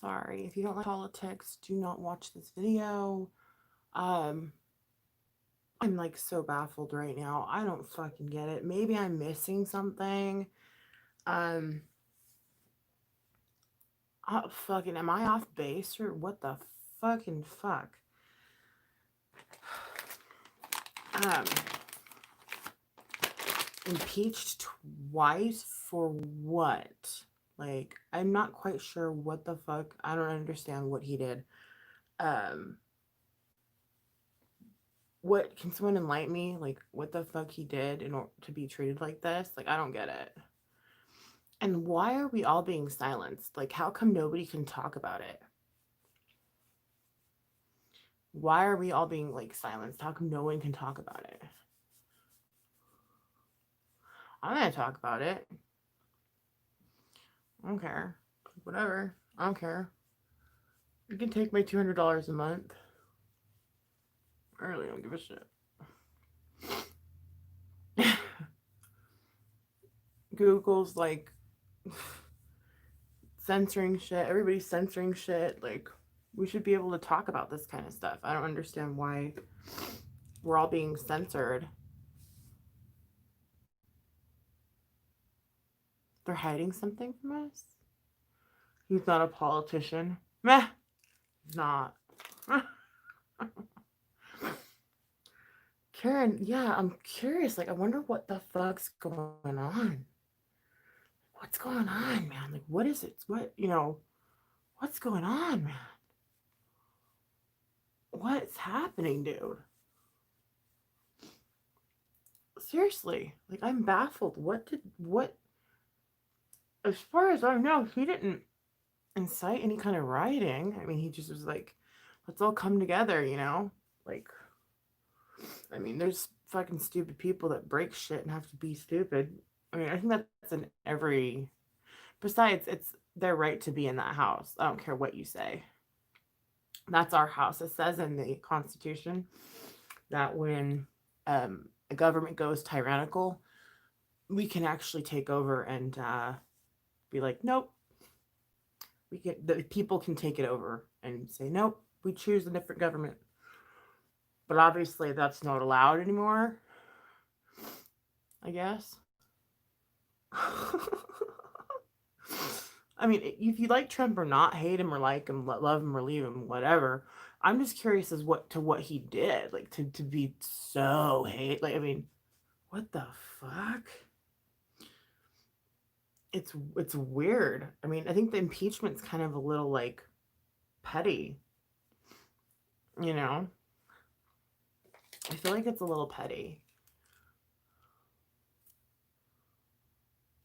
sorry. If you don't like politics, do not watch this video. Um, I'm like so baffled right now. I don't fucking get it. Maybe I'm missing something. Um, fucking, am I off base or what the fucking fuck? Um, impeached twice for what? Like, I'm not quite sure what the fuck. I don't understand what he did. Um, what can someone enlighten me? Like, what the fuck he did in order to be treated like this? Like, I don't get it. And why are we all being silenced? Like, how come nobody can talk about it? Why are we all being like silenced? How come no one can talk about it? I'm gonna talk about it. I don't care. Whatever. I don't care. You can take my $200 a month. I really don't give a shit. Google's like censoring shit. Everybody's censoring shit. Like, we should be able to talk about this kind of stuff. I don't understand why we're all being censored. They're hiding something from us? He's not a politician. Meh. He's not. Karen, yeah, I'm curious. Like, I wonder what the fuck's going on. What's going on, man? Like, what is it? What's going on, man? What's happening, dude? Seriously, like, I'm baffled. As far as I know, he didn't incite any kind of rioting. I mean, he just was like, let's all come together, Like, I mean, there's fucking stupid people that break shit and have to be stupid. I mean, I think that's in every. Besides, it's their right to be in that house. I don't care what you say. That's our house. It says in the Constitution that when a government goes tyrannical, we can actually take over and be like, nope. The people can take it over and say, nope, we choose a different government. But obviously, that's not allowed anymore, I guess. I mean, if you like Trump or not, hate him or like him, love him or leave him, whatever. I'm just curious as what he did, like to be so hate. Like, I mean, what the fuck? It's weird. I mean, I think the impeachment's kind of a little like petty, you know? I feel like it's a little petty.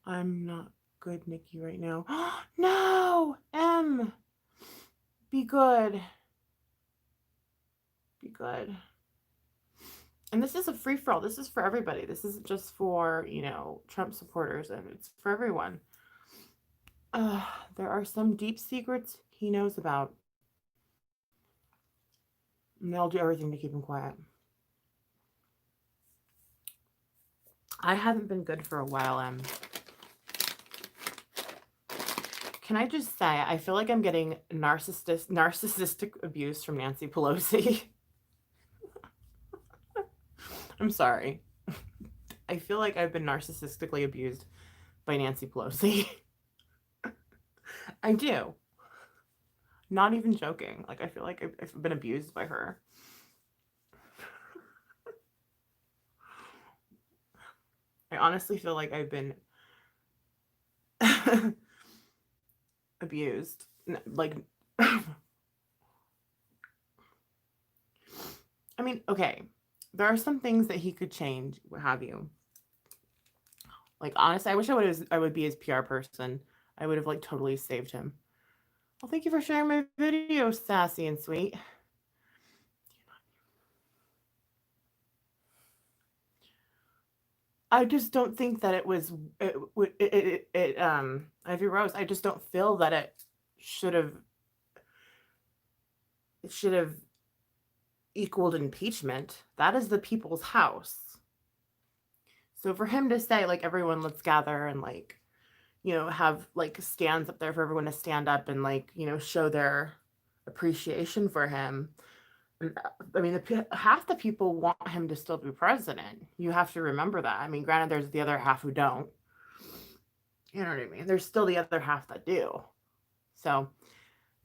I'm not good, Nikki, right now. No! M! Be good. Be good. And this is a free-for-all. This is for everybody. This isn't just for, Trump supporters, and it's for everyone. There are some deep secrets he knows about. And they'll do everything to keep him quiet. I haven't been good for a while, Em. Can I just say, I feel like I'm getting narcissistic abuse from Nancy Pelosi. I'm sorry. I feel like I've been narcissistically abused by Nancy Pelosi. I do. Not even joking. Like, I feel like I've been abused by her. I honestly feel like I've been abused. Like, I mean, okay. There are some things that he could change, what have you. Like, honestly, I wish I would be his PR person. I would have, like, totally saved him. Well, thank you for sharing my video, sassy and sweet. I just don't think that Ivy Rose, I just don't feel that it should have equaled impeachment. That is the people's house. So for him to say, like, everyone, let's gather and, like, you know, have like stands up there for everyone to stand up and like, you know, show their appreciation for him. I mean, half the people want him to still be president. You have to remember that. I mean, granted, there's the other half who don't. You know what I mean? There's still the other half that do. So,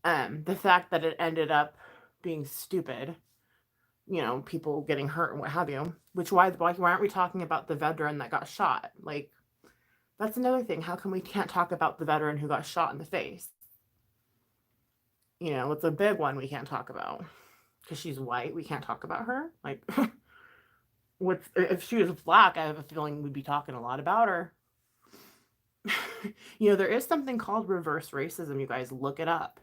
the fact that it ended up being stupid, you know, people getting hurt and what have you. Which why aren't we talking about the veteran that got shot? Like, that's another thing. How come we can't talk about the veteran who got shot in the face? You know, it's a big one we can't talk about because she's white. We can't talk about her. Like, if she was black, I have a feeling we'd be talking a lot about her. You know, there is something called reverse racism. You guys, look it up.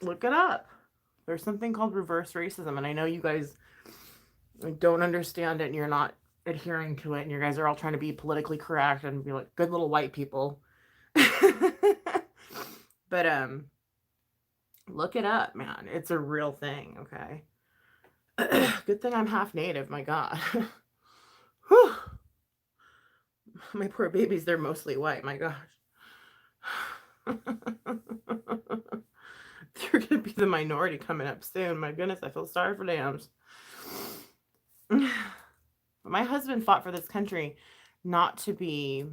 Look it up. There's something called reverse racism, and I know you guys don't understand it, and you're not adhering to it, and you guys are all trying to be politically correct and be like good little white people. But look it up, man. It's a real thing, okay? Good thing I'm half native, my God. Whew. My poor babies, they're mostly white, my gosh. They're gonna be the minority coming up soon. My goodness, I feel sorry for lambs. My husband fought for this country not to be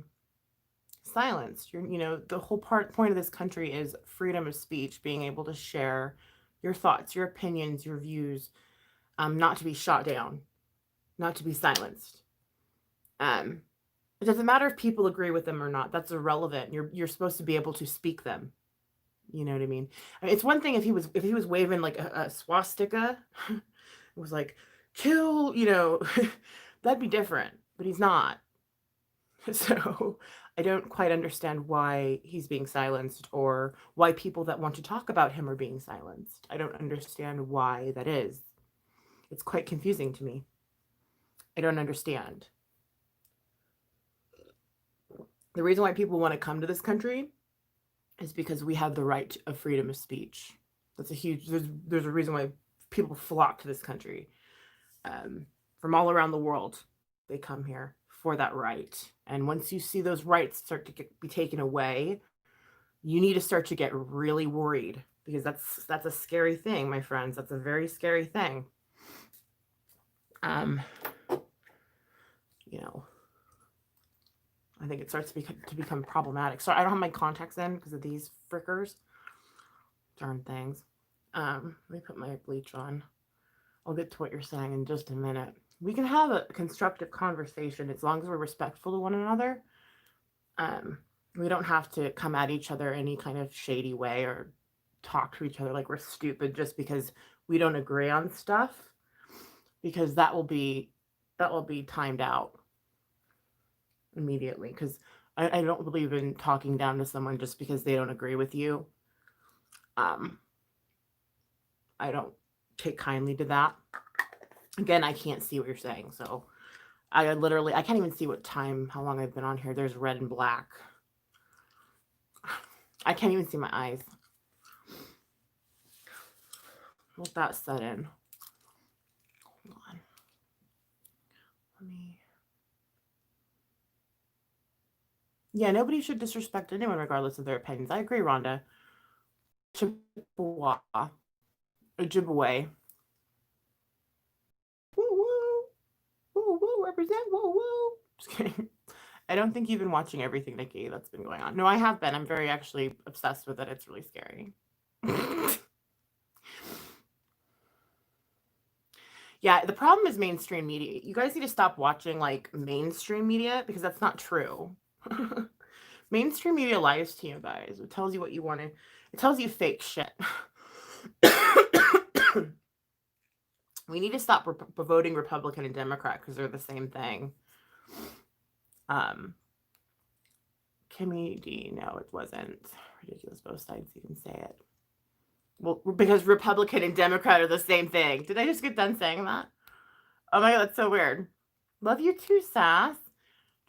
silenced. You know, the whole point of this country is freedom of speech, being able to share your thoughts, your opinions, your views, not to be shot down, not to be silenced. It doesn't matter if people agree with them or not. That's irrelevant. You're supposed to be able to speak them. You know what I mean? It's one thing if he was waving like a swastika, it was like kill, you know, that'd be different. But he's not. So I don't quite understand why he's being silenced or why people that want to talk about him are being silenced. I don't understand why that is. It's quite confusing to me. I don't understand. The reason why people want to come to this country is because we have the right of freedom of speech. That's a huge, there's a reason why people flock to this country. From all around the world, they come here for that right. And once you see those rights start to be taken away, you need to start to get really worried, because that's a scary thing, my friends. That's a very scary thing. You know, I think it starts to become problematic. So I don't have my contacts in because of these frickers. Darn things. Let me put my bleach on. I'll get to what you're saying in just a minute. We can have a constructive conversation as long as we're respectful to one another. We don't have to come at each other any kind of shady way or talk to each other like we're stupid just because we don't agree on stuff, because that will be timed out immediately, because I don't believe in talking down to someone just because they don't agree with you. I don't take kindly to that. Again, I can't see what you're saying, so I can't even see how long I've been on here. There's red and black. I can't even see my eyes. Let that set in. Hold on. Yeah, nobody should disrespect anyone regardless of their opinions. I agree, Rhonda. Chippewa. Ojibwe. Woo woo. Woo woo. Represent. Woo woo. Just kidding. I don't think you've been watching everything, Nikki, that's been going on. No, I have been. I'm very actually obsessed with it. It's really scary. Yeah, the problem is mainstream media. You guys need to stop watching like mainstream media, because that's not true. Mainstream media lies to you guys. It tells you what you want to. It tells you fake shit. We need to stop voting Republican and Democrat because they're the same thing. Kimmy D, no, it wasn't. Ridiculous, both sides, you can say it. Well, because Republican and Democrat are the same thing. Did I just get done saying that? Oh my God, that's so weird. Love you too, Sass.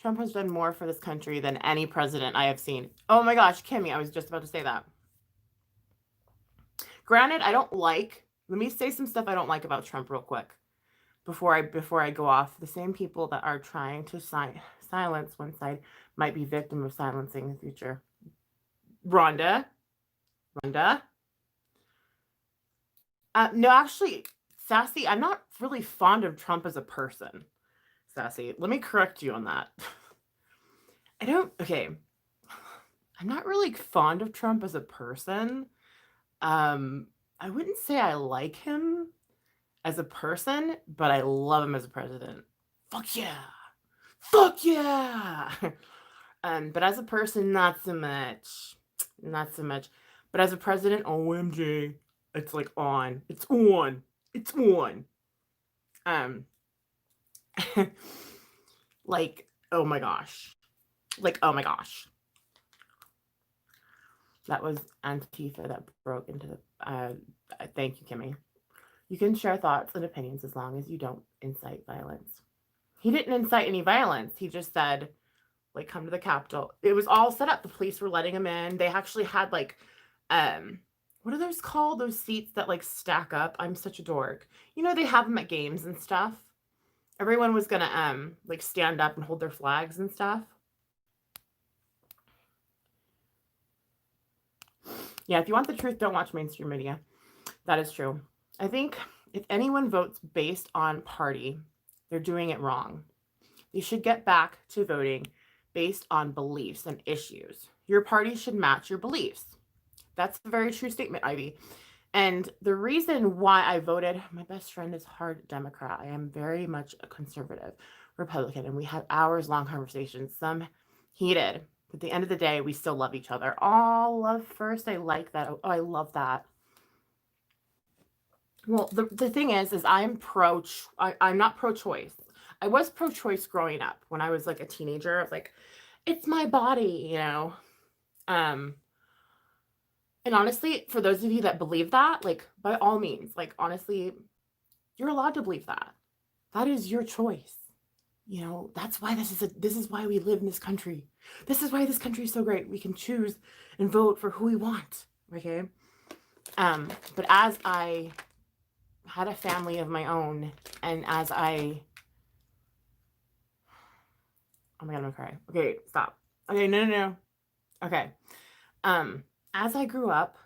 Trump has done more for this country than any president I have seen. Oh my gosh, Kimmy, I was just about to say that. Granted, let me say some stuff I don't like about Trump real quick before I go off. The same people that are trying to silence one side might be victim of silencing in the future. Rhonda. No, actually, Sassy, I'm not really fond of Trump as a person. Sassy, let me correct you on that. Okay. I'm not really fond of Trump as a person. I wouldn't say I like him as a person, but I love him as a president. Fuck yeah. Fuck yeah. But as a person, not so much. Not so much. But as a president, OMG, it's like on. It's on. It's on. Like, oh my gosh. Like, oh my gosh. That was Antifa that broke into the. Thank you, Kimmy. You can share thoughts and opinions as long as you don't incite violence. He didn't incite any violence. He just said, like, come to the Capitol. It was all set up. The police were letting him in. They actually had, like, what are those called? Those seats that, like, stack up. I'm such a dork. You know, they have them at games and stuff. Everyone was gonna, like, stand up and hold their flags and stuff. Yeah, if you want the truth, don't watch mainstream media. That is true. I think if anyone votes based on party, they're doing it wrong. They should get back to voting based on beliefs and issues. Your party should match your beliefs. That's a very true statement, Ivy. And the reason why I voted, my best friend is hard Democrat. I am very much a conservative Republican, and we had hours-long conversations, some heated. But at the end of the day, we still love each other. Oh, love first. I like that. Oh, I love that. Well, the thing is I'm not pro-choice. I was pro-choice growing up. When I was like a teenager, I was like, it's my body, you know? And honestly, for those of you that believe that, like, by all means, like, honestly, you're allowed to believe that. That is your choice. You know, that's why this is why we live in this country. This is why this country is so great. We can choose and vote for who we want. Okay. But as I had a family of my own, and as I, oh my God, I'm gonna cry. Okay, stop. Okay, no. Okay. As I grew up,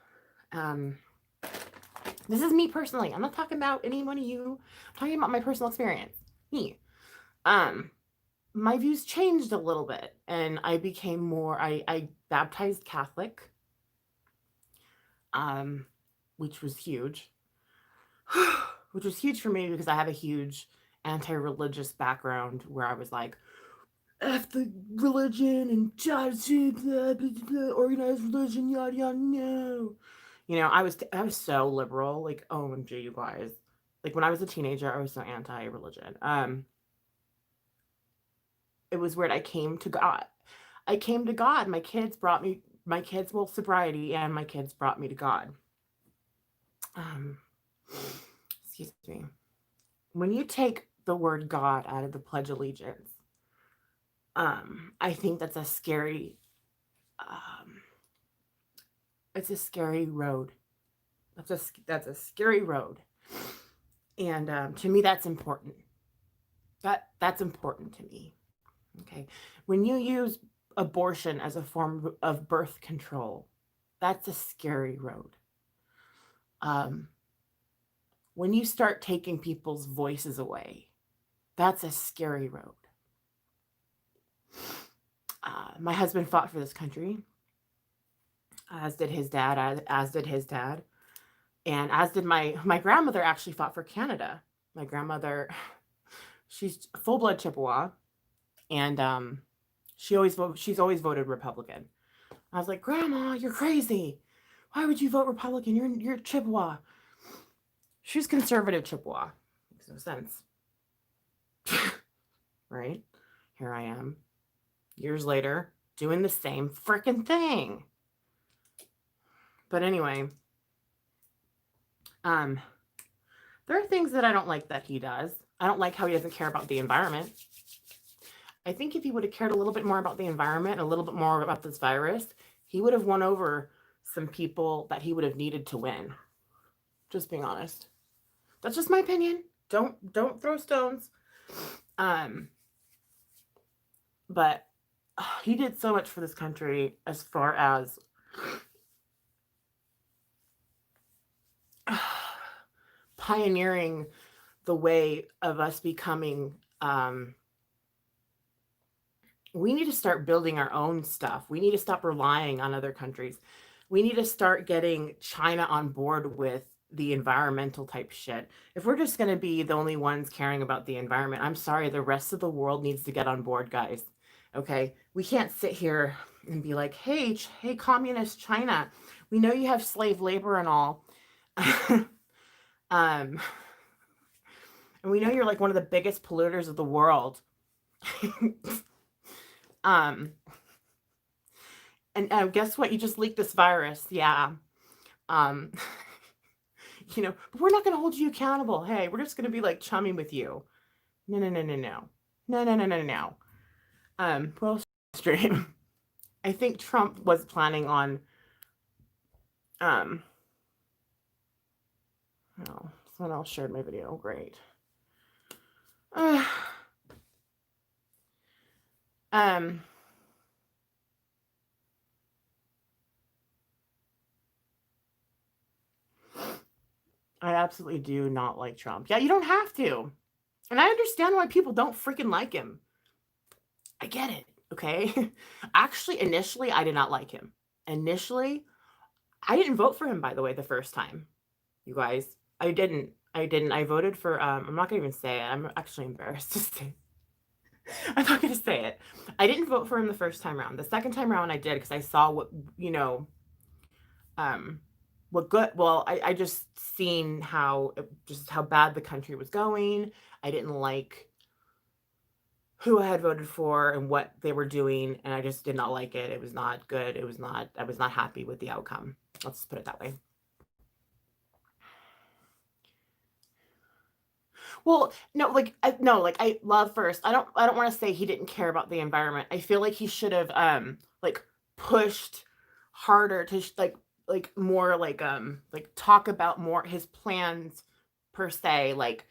this is me personally. I'm not talking about any one of you. I'm talking about my personal experience. Me. My views changed a little bit, and I became more, I baptized Catholic, which was huge. Which was huge for me because I have a huge anti-religious background where I was like, F the religion and organized religion, yada yada, no. You know, I was so liberal, like, OMG, you guys. Like, when I was a teenager, I was so anti-religion. It was weird. I came to God. My kids, well, sobriety, and my kids brought me to God. Excuse me. When you take the word God out of the Pledge of Allegiance, I think that's a scary, it's a scary road. That's a scary road. And to me, that's important. That's important to me. Okay. When you use abortion as a form of birth control, that's a scary road. When you start taking people's voices away, that's a scary road. My husband fought for this country, as did his dad, and as did my grandmother. Actually fought for Canada. My grandmother, she's full-blood Chippewa, and she's always voted Republican. I was like, Grandma, you're crazy. Why would you vote Republican? You're Chippewa. She's conservative Chippewa. Makes no sense. Right? Here I am, years later, doing the same freaking thing. But anyway, there are things that I don't like that he does. I don't like how he doesn't care about the environment. I think if he would have cared a little bit more about the environment, a little bit more about this virus, he would have won over some people that he would have needed to win. Just being honest. That's just my opinion. Don't throw stones. But he did so much for this country as far as pioneering the way of us becoming, we need to start building our own stuff. We need to stop relying on other countries. We need to start getting China on board with the environmental type shit. If we're just going to be the only ones caring about the environment, I'm sorry, the rest of the world needs to get on board, guys. Okay? We can't sit here and be like, "Hey, hey communist China, we know you have slave labor and all." um and we know you're like one of the biggest polluters of the world. um and guess what? You just leaked this virus. Yeah. Um, but we're not going to hold you accountable. Hey, we're just going to be like chummy with you. No, no, no, no, no. No, no, no, no, no. Well, stream. I think Trump was planning on, oh, someone else shared my video. Great. Um, I absolutely do not like Trump. Yeah, you don't have to. And I understand why people don't freaking like him. I get it, okay? Actually, initially, I did not like him. Initially, I didn't vote for him, by the way, the first time. You guys, I didn't. I voted for, I'm not gonna even say it. I'm actually embarrassed to say. I'm not gonna say it. I didn't vote for him the first time around. The second time around, I did because I saw what, um, what good. Well, I just seen how just how bad the country was going. I didn't like who I had voted for and what they were doing, and I just did not like it. It was not good. It was not. I was not happy with the outcome. Let's just put it that way. Well, no, like I love first. I don't want to say he didn't care about the environment. I feel like he should have like pushed harder to like more like talk about more his plans per se, like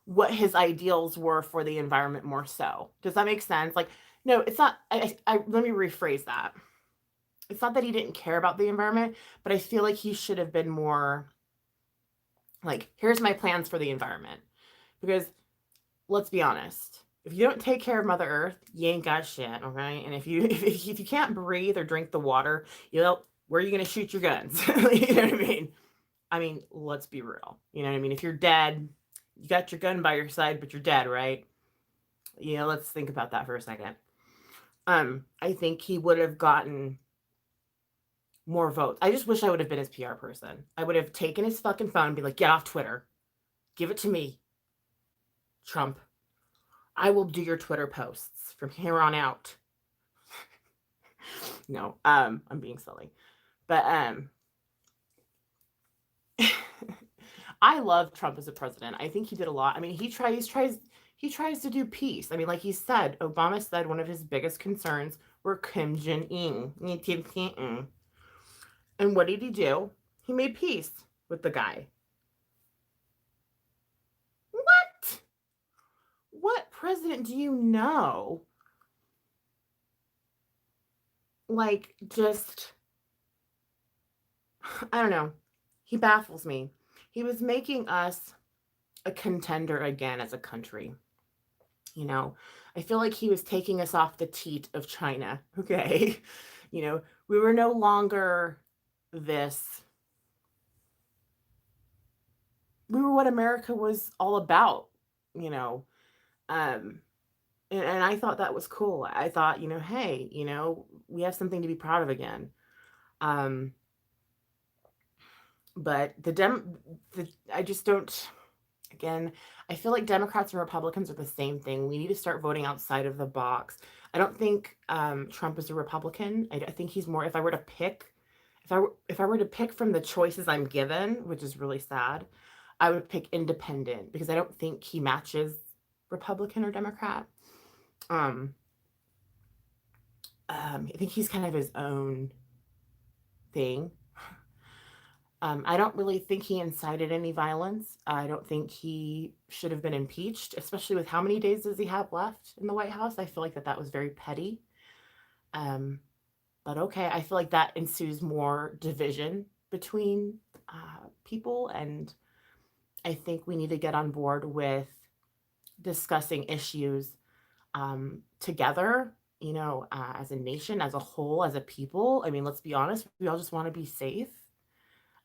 what his ideals were for the environment more so. Does that make sense? Like no, it's not I let me rephrase that. It's not that he didn't care about the environment, but I feel like he should have been more like here's my plans for the environment. Because let's be honest. If you don't take care of Mother Earth, you ain't got shit, okay? And if you if you can't breathe or drink the water, where are you gonna shoot your guns? You know what I mean? I mean, let's be real. You know what I mean? If you're dead, you got your gun by your side, but you're dead, right? Let's think about that for a second. I think he would have gotten more votes. I just wish I would have been his PR person. I would have taken his fucking phone and be like, get off Twitter. Give it to me, Trump. I will do your Twitter posts from here on out. No, I'm being silly. But I love Trump as a president. I think he did a lot. I mean, he tries to do peace. I mean, like he said, Obama said one of his biggest concerns were Kim Jong-un. And what did he do? He made peace with the guy. What? What president do you know? Like, just, I don't know. He baffles me. He was making us a contender again as a country. I feel like he was taking us off the teat of China. Okay. We were no longer this. We were what America was all about, you know. Um, and I thought that was cool. I thought, hey, we have something to be proud of again. Um, but I just don't. Again, I feel like Democrats and Republicans are the same thing. We need to start voting outside of the box. I don't think Trump is a Republican. I think he's more. If I were to pick, if I were to pick from the choices I'm given, which is really sad, I would pick independent because I don't think he matches Republican or Democrat. I think he's kind of his own thing. I don't really think he incited any violence. I don't think he should have been impeached, especially with how many days does he have left in the White House? I feel like that was very petty. But okay, I feel like that ensues more division between people, and I think we need to get on board with discussing issues together, as a nation, as a whole, as a people. I mean, let's be honest, we all just want to be safe.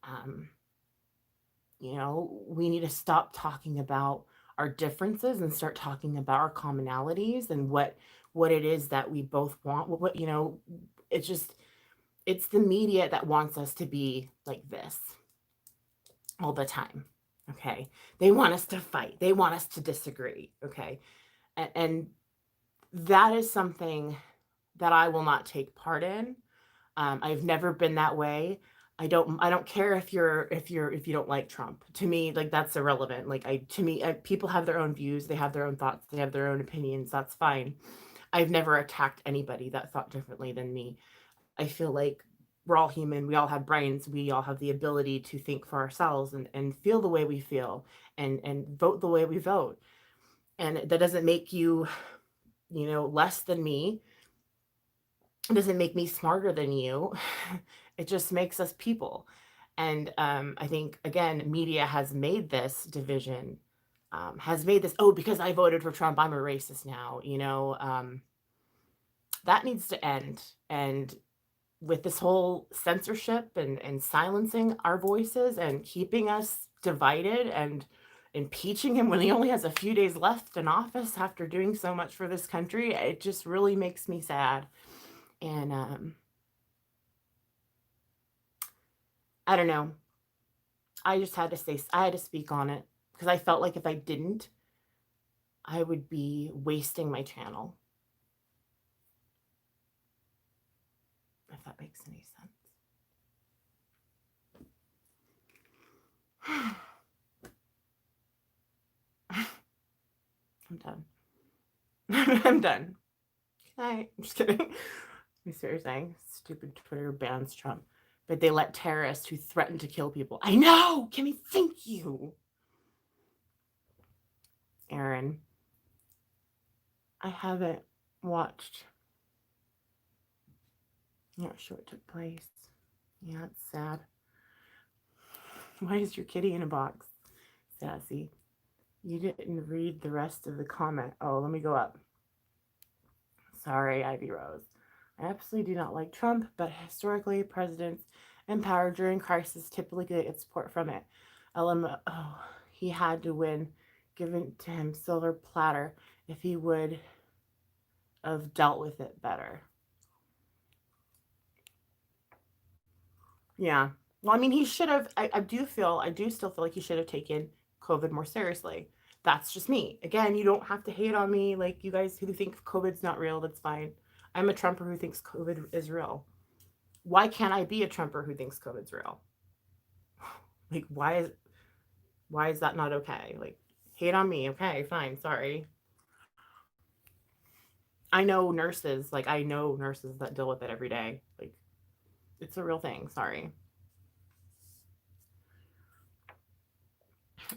Um, we need to stop talking about our differences and start talking about our commonalities and what it is that we both want. It's just it's the media that wants us to be like this all the time. Okay. They want us to fight. They want us to disagree. Okay. And that is something that I will not take part in. I've never been that way. I don't care if you don't like Trump. To me, like that's irrelevant. People have their own views, they have their own thoughts, they have their own opinions. That's fine. I've never attacked anybody that thought differently than me. I feel like we're all human. We all have brains. We all have the ability to think for ourselves and feel the way we feel and vote the way we vote. And that doesn't make you, less than me. It doesn't make me smarter than you. It just makes us people. And I think, again, media has made this division, has made this, oh, because I voted for Trump, I'm a racist now. That needs to end. And with this whole censorship and silencing our voices and keeping us divided and impeaching him when he only has a few days left in office after doing so much for this country, it just really makes me sad. And I don't know. I had to speak on it because I felt like if I didn't, I would be wasting my channel. If that makes any sense. I'm done. I'm done. I'm just kidding. I see what you're saying. Stupid Twitter bans Trump. But they let terrorists who threaten to kill people. I know! Kimmy, thank you! Aaron, I haven't watched. I'm not sure what took place. Yeah, it's sad. Why is your kitty in a box? Sassy. You didn't read the rest of the comment. Oh, let me go up. Sorry, Ivy Rose. I absolutely do not like Trump, but historically, presidents in power during crisis typically get support from it. Oh, he had to win, given to him silver platter if he would have dealt with it better. Yeah. Well, I mean, he should have. I do still feel like he should have taken COVID more seriously. That's just me. Again, you don't have to hate on me. Like, you guys who think COVID's not real, that's fine. I'm a Trumper who thinks COVID is real. Why can't I be a Trumper who thinks COVID's real? Like, why is that not okay? Like, hate on me. Okay, fine. Sorry. I know nurses that deal with it every day. Like, it's a real thing. Sorry.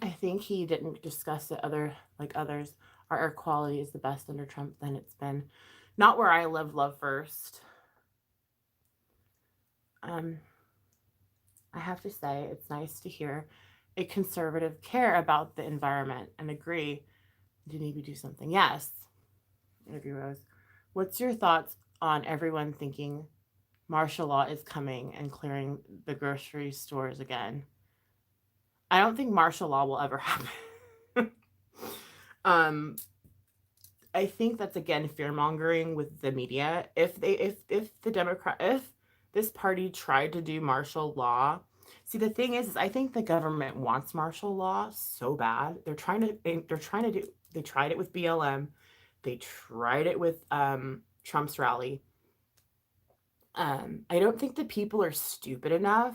I think he didn't discuss it others. Our air quality is the best under Trump than it's been. Not where I live, love first. I have to say, it's nice to hear a conservative care about the environment and agree to maybe do something. Yes, I agree, Rose. What's your thoughts on everyone thinking martial law is coming and clearing the grocery stores again? I don't think martial law will ever happen. I think that's again fear mongering with the media. If this party tried to do martial law, see, the thing is I think the government wants martial law so bad. They tried it with BLM. They tried it with Trump's rally. I don't think the people are stupid enough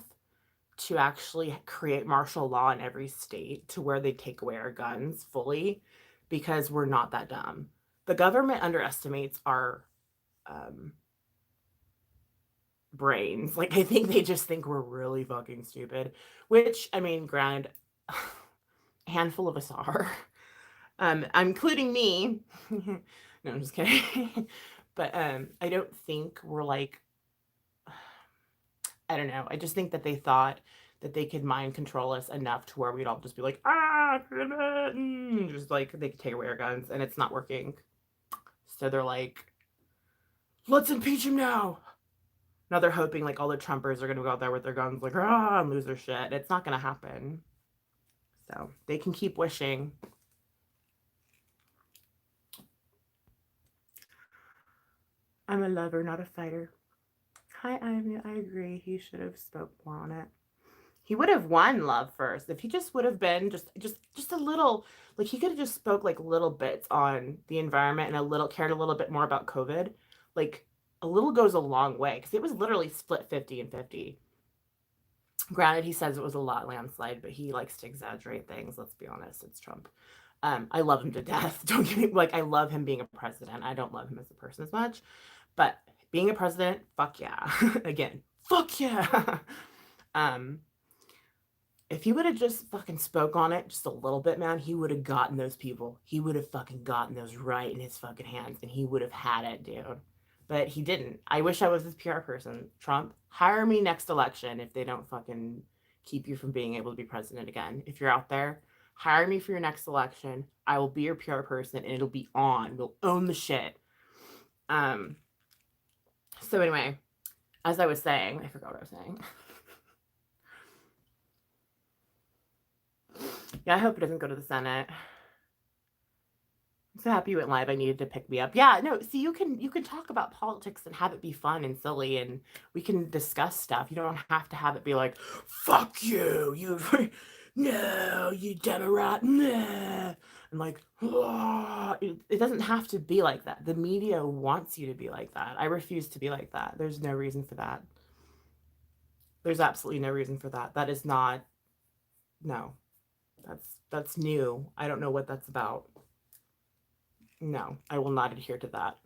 to actually create martial law in every state to where they take away our guns fully, because we're not that dumb. The government underestimates our brains. Like, I think they just think we're really fucking stupid, which, I mean, granted, a handful of us are, including me. No, I'm just kidding. But I don't think we're like, I don't know. I just think that they thought that they could mind control us enough to where we'd all just be like, ah, just like they could take away our guns, and it's not working. So they're like, let's impeach him now. Now they're hoping like all the Trumpers are gonna go out there with their guns, like, ah, and lose their shit. It's not gonna happen. So they can keep wishing. I'm a lover, not a fighter. Hi, Ivy. I agree. He should have spoke more on it. He would have won love first if he just would have been just a little, like he could have just spoke like little bits on the environment and a little cared a little bit more about COVID. Like a little goes a long way because it was literally split 50 and 50. Granted, he says it was a lot landslide, but he likes to exaggerate things. Let's be honest, it's Trump. I love him to death. Don't get me like I love him being a president. I don't love him as a person as much, but being a president, fuck yeah. Again, fuck yeah. um, if he would have just fucking spoke on it just a little bit, man, he would have gotten those people. He would have fucking gotten those right in his fucking hands, and he would have had it, dude. But he didn't. I wish I was his PR person. Trump, hire me next election if they don't fucking keep you from being able to be president again. If you're out there, hire me for your next election. I will be your PR person, and it'll be on. We'll own the shit. So anyway, as I was saying, I forgot what I was saying. Yeah, I hope it doesn't go to the Senate. I'm so happy you went live. I needed to pick me up. Yeah, no, see, you can talk about politics and have it be fun and silly, and we can discuss stuff. You don't have to have it be like, fuck you, you, no, you Democrat, nah. And like, oh, it doesn't have to be like that. The media wants you to be like that. I refuse to be like that. There's no reason for that. There's absolutely no reason for that. That is not, no, that's new. I don't know what that's about. No, I will not adhere to that.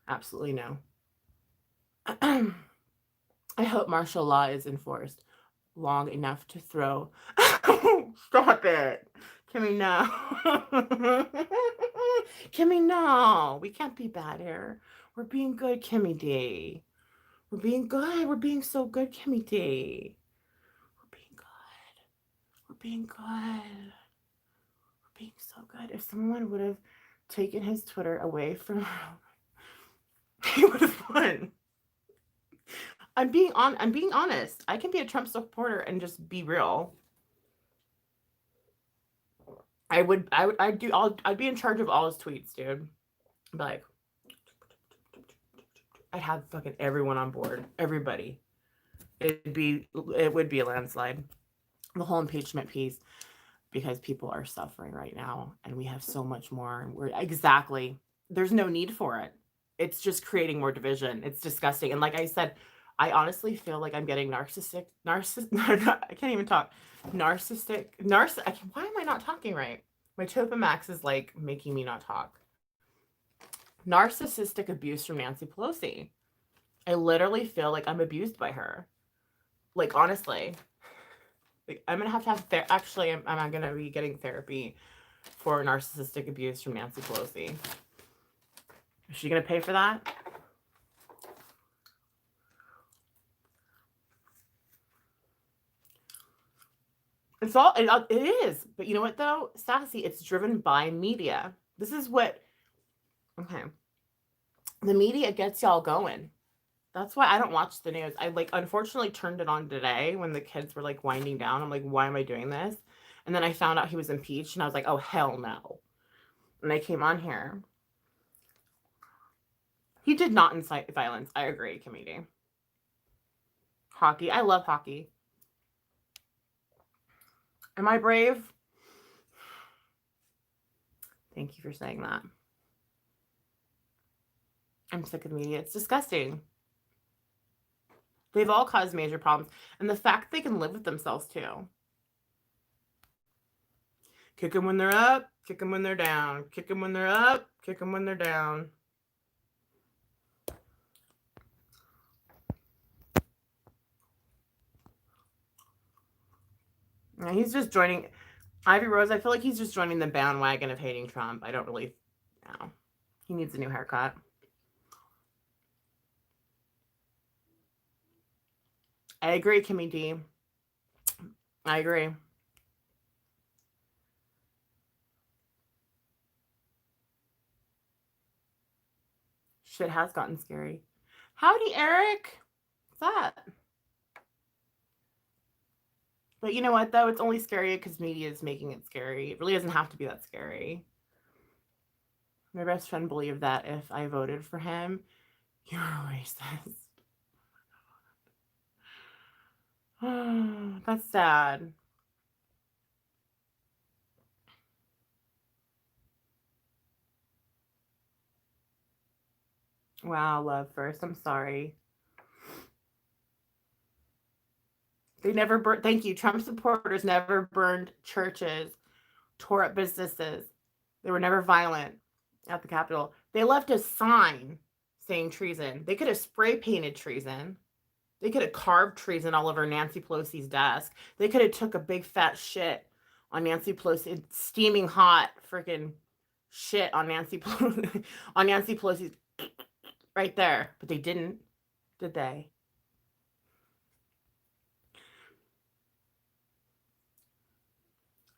Absolutely no. I hope martial law is enforced long enough to throw. Stop it. Kimmy, no. Kimmy, no. We can't be bad here. We're being good, Kimmy D. We're being good. We're being so good, Kimmy D. We're being good. We're being good. We're being so good. If someone would have taken his Twitter away from he would have won. I'm being honest. I can be a Trump supporter and just be real. I'd be in charge of all his tweets, dude. Like, I'd have fucking everyone on board. Everybody. It would be a landslide. The whole impeachment piece, because people are suffering right now and we have so much more. And exactly. There's no need for it. It's just creating more division. It's disgusting. And like I said, I honestly feel like I'm getting narcissistic. I can't even talk. Why am I not talking right? My Topamax is like making me not talk. Narcissistic abuse from Nancy Pelosi. I literally feel like I'm abused by her. Like, honestly. Like, I'm going to have actually, I'm going to be getting therapy for narcissistic abuse from Nancy Pelosi. Is she going to pay for that? It is. But you know what, though? Sassy, it's driven by media. This is what, okay. The media gets y'all going. That's why I don't watch the news. I unfortunately turned it on today when the kids were like winding down. I'm like, why am I doing this? And then I found out he was impeached and I was like, oh, hell no. And I came on here. He did not incite violence. I agree, Kimmy. Hockey. I love hockey. Am I brave? Thank you for saying that. I'm sick of the media. It's disgusting. They've all caused major problems. And the fact they can live with themselves, too. Kick them when they're up, kick them when they're down. Kick them when they're up, kick them when they're down. Yeah, he's just joining. Ivy Rose, I feel like he's just joining the bandwagon of hating Trump. I don't really know. He needs a new haircut. I agree, Kimmy D. I agree. Shit has gotten scary. Howdy, Eric. What's that? But you know what, though? It's only scary because media is making it scary. It really doesn't have to be that scary. My best friend believed that if I voted for him, you're a racist. That's sad. Wow, love first. I'm sorry. They never burned. Thank you. Trump supporters never burned churches, tore up businesses. They were never violent at the Capitol. They left a sign saying treason. They could have spray painted treason. They could have carved treason all over Nancy Pelosi's desk. They could have took a big fat shit on Nancy Pelosi, steaming hot freaking shit on Nancy Pelosi, on Nancy Pelosi's right there. But they didn't, did they?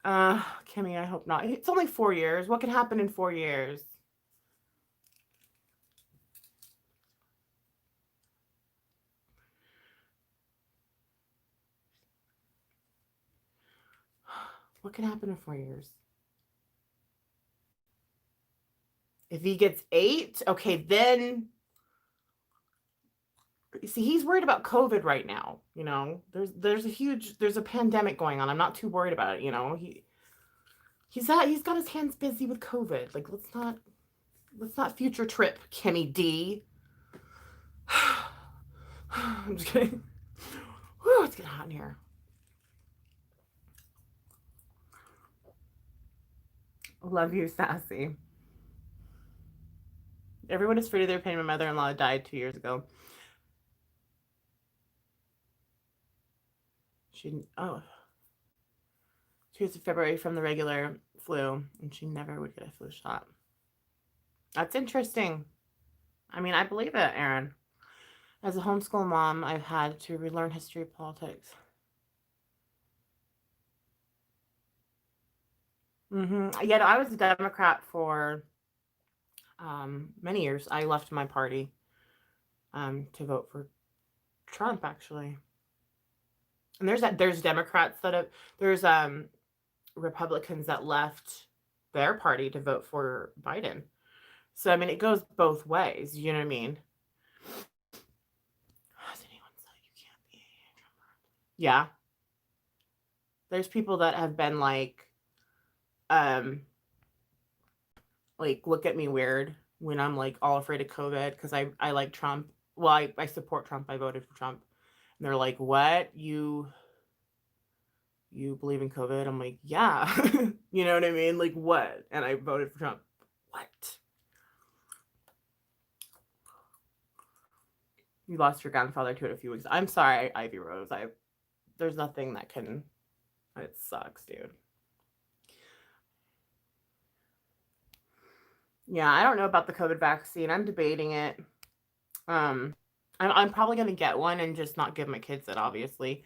Kimmy, I hope not. It's only 4 years. What could happen in 4 years? What can happen in 4 years? If he gets 8, okay, then see, he's worried about COVID right now. You know, there's a pandemic going on. I'm not too worried about it. You know, he's got his hands busy with COVID. Like, let's not future trip Kimmy D. I'm just kidding. Whew, it's getting hot in here. Love you, Sassy. Everyone is free to their opinion. My mother-in-law died 2 years ago. She oh 2 of February from the regular flu, and she never would get a flu shot. That's interesting. I mean, I believe it, Aaron. As a homeschool mom, I've had to relearn history of politics. Yet I was a Democrat for many years. I left my party to vote for Trump, actually. And there's Democrats that have there's Republicans that left their party to vote for Biden. So I mean, it goes both ways. You know what I mean? Has anyone said you can't be a Trump? Yeah, there's people that have been um, look at me weird when I'm like all afraid of COVID because I like Trump. Well, I support Trump. I voted for Trump, and they're like, "What you believe in COVID?" I'm like, "Yeah," you know what I mean? Like what? And I voted for Trump. What? You lost your grandfather to it a few weeks. I'm sorry, Ivy Rose. There's nothing that can. It sucks, dude. Yeah, I don't know about the COVID vaccine. I'm debating it. Um, I'm probably gonna get one and just not give my kids it, obviously.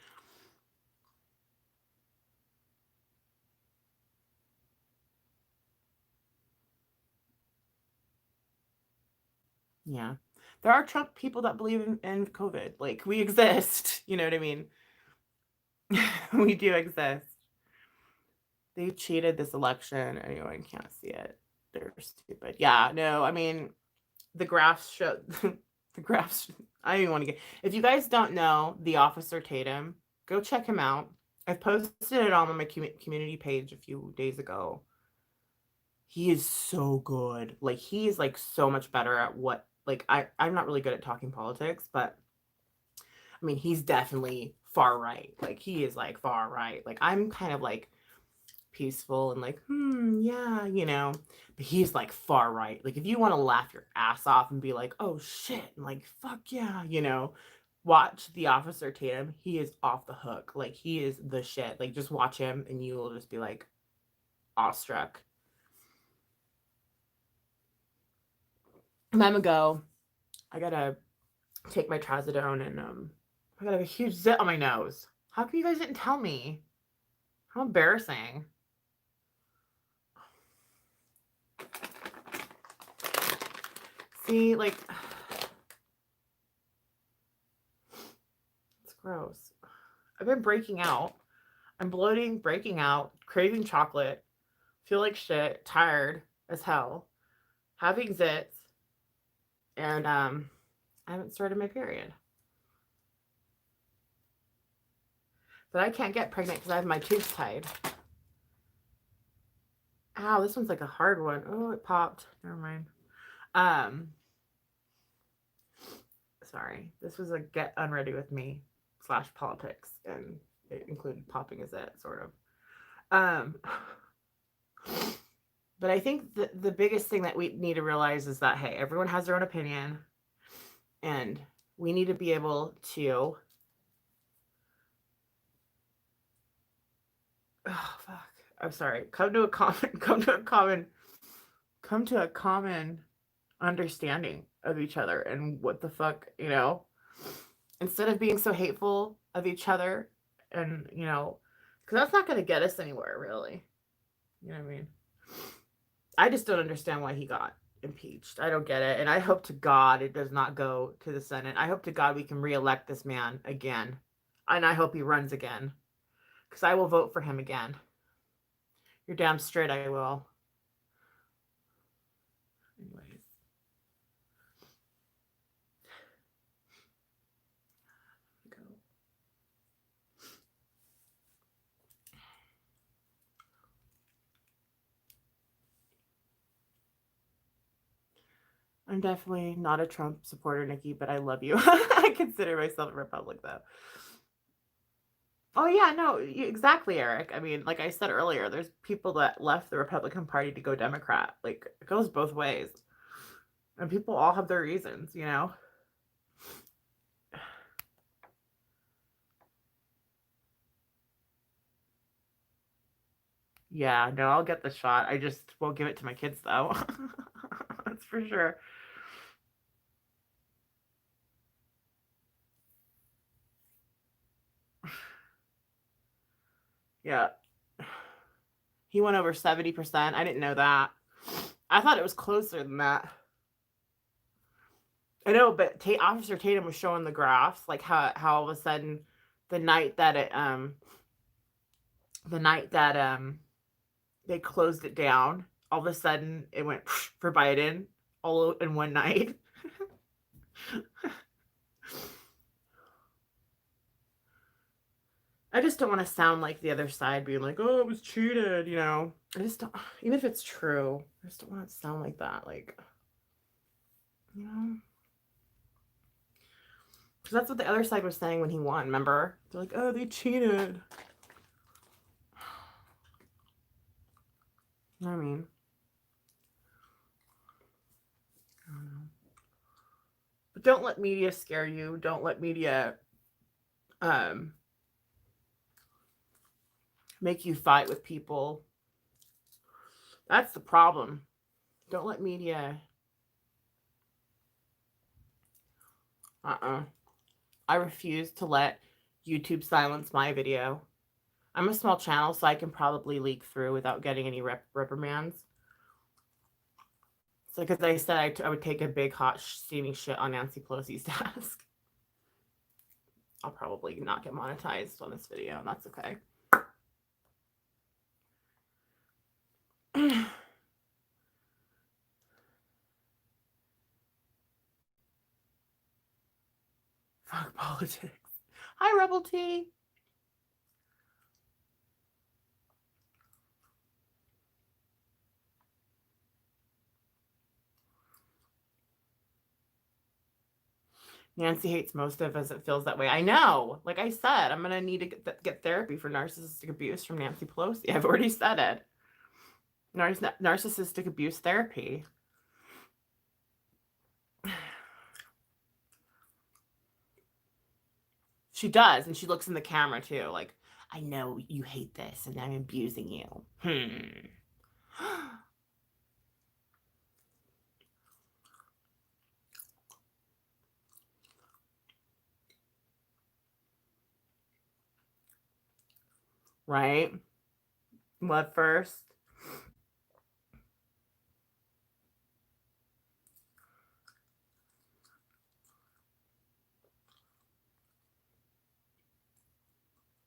Yeah. There are Trump people that believe in COVID. Like, we exist. You know what I mean? We do exist. They cheated this election. Anyone can't see it. They're stupid. Yeah, no, I mean, the graphs show the graphs. I don't even want to get. If you guys don't know the officer Tatum, go check him out. I posted it on my community page a few days ago. He is so good. Like, he is like so much better at what like I'm not really good at talking politics, but I mean, he's definitely far right. Like, he is like far right. Like, I'm kind of like peaceful and like, yeah, you know. But he's like far right. Like, if you want to laugh your ass off and be like, oh shit, and like, fuck yeah, you know, watch the officer Tatum. He is off the hook. Like, he is the shit. Like, just watch him and you will just be like awestruck. I'm gonna go. I gotta take my trazodone and I got a huge zit on my nose. How come you guys didn't tell me? How embarrassing. See, like, it's gross. I've been breaking out. I'm bloating, breaking out, craving chocolate, feel like shit, tired as hell, having zits, and I haven't started my period. But I can't get pregnant because I have my tubes tied. Ow, this one's like a hard one. Oh, it popped. Never mind. Sorry. This was a get unready with me / politics, and it included popping a zit, sort of. But I think the biggest thing that we need to realize is that, hey, everyone has their own opinion, and we need to be able to, oh fuck, I'm sorry, come to a common understanding of each other and what the fuck, you know, instead of being so hateful of each other, and you know, because that's not going to get us anywhere, really. You know what I mean? I just don't understand why he got impeached. I don't get it. And I hope to God it does not go to the Senate. I hope to God we can reelect this man again. And I hope he runs again. Because I will vote for him again. You're damn straight I will. Anyways. Go. I'm definitely not a Trump supporter, Nikki, but I love you. I consider myself a Republican, though. Oh, yeah, no, exactly, Eric. I mean, like I said earlier, there's people that left the Republican Party to go Democrat. Like, it goes both ways. And people all have their reasons, you know? Yeah, no, I'll get the shot. I just won't give it to my kids, though. That's for sure. Yeah. He went over 70%. I didn't know that. I thought it was closer than that. I know, but Officer Tatum was showing the graphs, like how all of a sudden the night that they closed it down, all of a sudden it went for Biden all in one night. I just don't want to sound like the other side being like, oh, it was cheated, you know. I just don't, even if it's true, I just don't want to sound like that. Like, you know. Because that's what the other side was saying when he won, remember? They're like, oh, they cheated. You know what I mean? I don't know. But don't let media scare you. Don't let media make you fight with people. That's the problem. Don't let media. I refuse to let YouTube silence my video. I'm a small channel, so I can probably leak through without getting any reprimands. So, because I said I would take a big hot steaming shit on Nancy Pelosi's desk. I'll probably not get monetized on this video, and that's okay. Fuck politics. Hi, Rebel T. Nancy hates most of us. It feels that way. I know. Like I said, I'm going to need to get therapy for narcissistic abuse from Nancy Pelosi. I've already said it. Narcissistic abuse therapy. She does, and she looks in the camera too, like, I know you hate this, and I'm abusing you. right? Love first.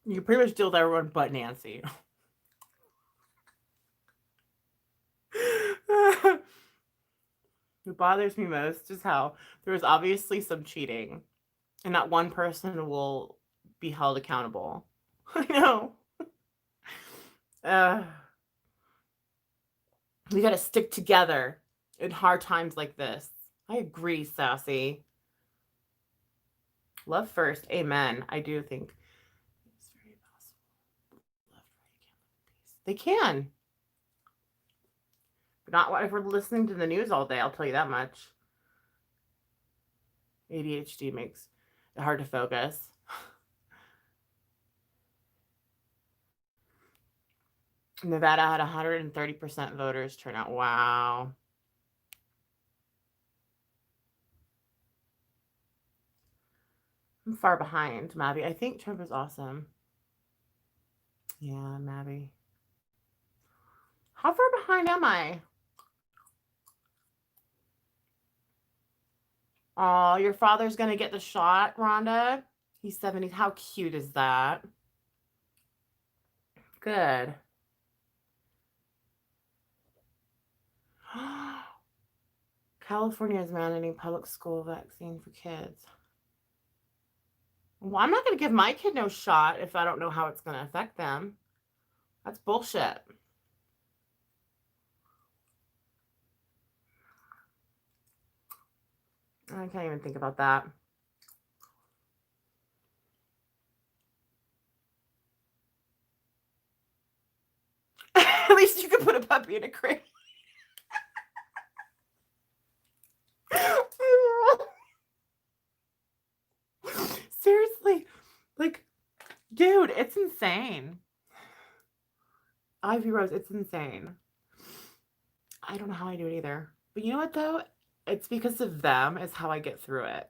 You can pretty much deal with everyone but Nancy. What bothers me most is how there was obviously some cheating, and not one person will be held accountable. I know. Uh, we gotta stick together in hard times like this. I agree, Sassy. Love first. Amen. I do think it's very possible. Left, right, they can. But not if we're listening to the news all day, I'll tell you that much. ADHD makes it hard to focus. Nevada had 130% voters turnout. Wow. I'm far behind, Mabby. I think Trump is awesome. Yeah, Mabby. How far behind am I? Oh, your father's gonna get the shot, Rhonda. He's 70. How cute is that? Good. California is mandating public school vaccine for kids. Well, I'm not going to give my kid no shot if I don't know how it's going to affect them. That's bullshit. I can't even think about that. At least you can put a puppy in a crate. Seriously. Like, dude, it's insane. Ivy Rose, it's insane. I don't know how I do it either. But you know what, though? It's because of them is how I get through it.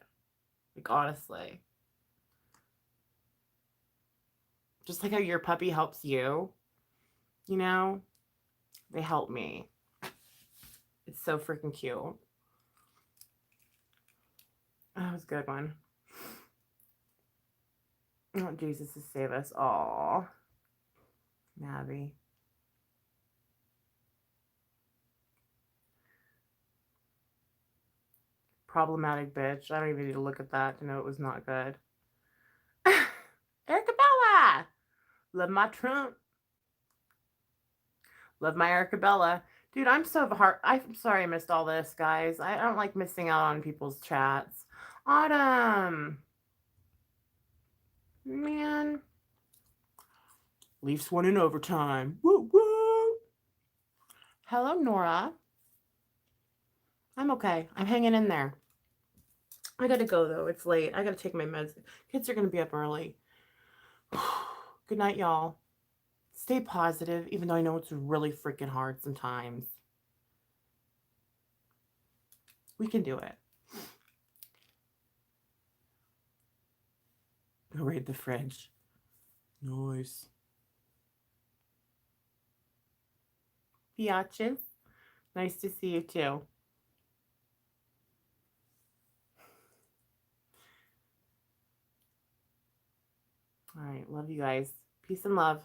Like, honestly. Just like how your puppy helps you, you know? They help me. It's so freaking cute. That was a good one. Oh, Jesus to save us all. Nabby. Problematic bitch. I don't even need to look at that to know it was not good. Erica Bella. Love my Trump. Love my Erica Bella. Dude, I'm sorry I missed all this, guys. I don't like missing out on people's chats. Autumn. Man. Leafs won in overtime. Woo woo. Hello, Nora. I'm okay. I'm hanging in there. I gotta go, though. It's late. I gotta take my meds. Kids are gonna be up early. Good night, y'all. Stay positive, even though I know it's really freaking hard sometimes. We can do it. Go raid the fridge. Nice. Biatches. Nice to see you, too. All right. Love you guys. Peace and love.